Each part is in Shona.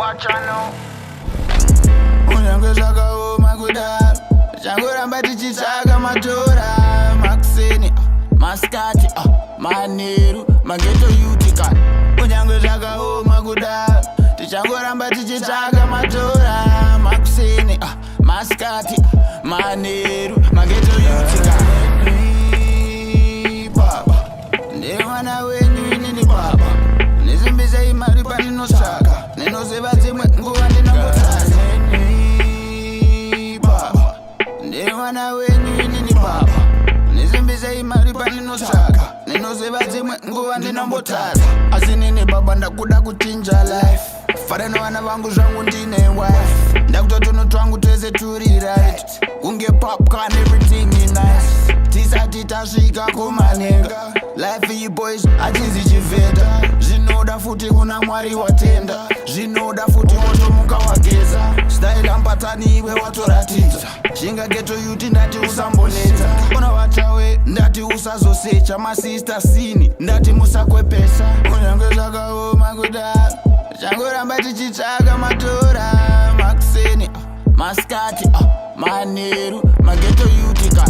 Wachano Unyange zvakaoma kudaro changoramba tichitsvaga matora makuseni masikati manheru mageto yutika unyange zvakaoma kudaro tichangoramba tichitsvaga matora makuseni masikati manheru mageto yutika baba ndemwana wenyu inini baba nezimbisei mari pandinotsvaga nenoziva dzimwe nguva ndinongotsaza baba ndemwana wenyu inini baba nezimbisei mari pandinotsvaga nenoziva dzimwe nguva ndinombotadza asi nini baba ndakuda kuchinja life fara nevana vangu zvangu ndine wife ndakutotono twangu twese turi right kunge popcorn everything is nice tisati tasvika kumanhenga life yeboys hatizi chivheta zvinoda futi kuna mwari watenda zvinoda futi wotomuka wageza style ambatani iwe watoratidza chingageto yuti ndati usamboneta unavatawe ndati usazosecha masista sini ndati musakwepesa unyange zvakaoma kudaro changoramba tichitsvaga matora makuseni masikati manheru mageto yutika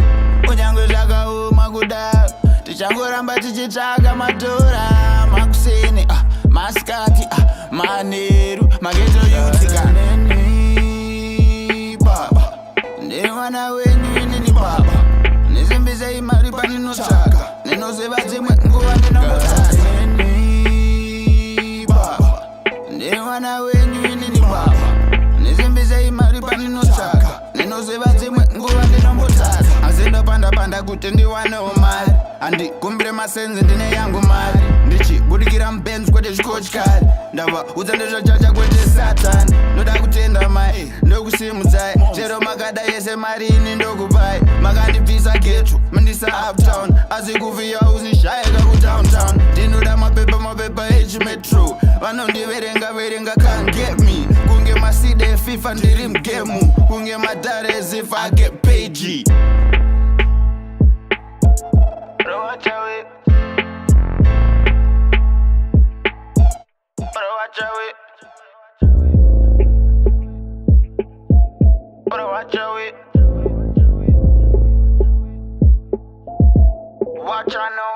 unyange zvakaoma kudaro tichangoramba tichitsvaga matora makuseni masikati manheru mageto yutika baba ndemwana wenyu inini baba nezimbisei mari pandinotsvaga nenoziva dzimwe nguva ndinombotsaza baba ndemwana wenyu inini baba nezimbisei mari pandinotsvaga nenoziva dzimwe nguva ndinombotsaza asi ndopandapanda kuti ndiwanewo mari handikumbire masenzi ndine yangu mari ndichibudikira mubenzi kwete zvikotyari ndava udza ndezvachacha kwete satani ndoda kutenda mai ndokusimudzai chero makada yese mari ini ndokupai makandibvisa geto mandisa uptown asi kuvhiya uzishayeka kudowntown ndinoda mapepa echimetro vanondiverenga can't get me kunge maside efifa ndiri mugemu kunge madhare ezifa age peji Wachano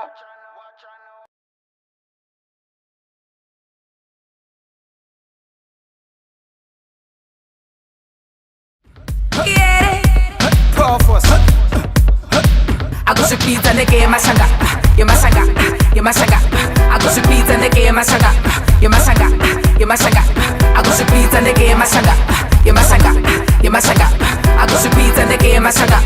Akusipita ndeke yemashanga akusipita ndeke yemashanga akusipita ndeke yemashanga akusipita ndeke yemashanga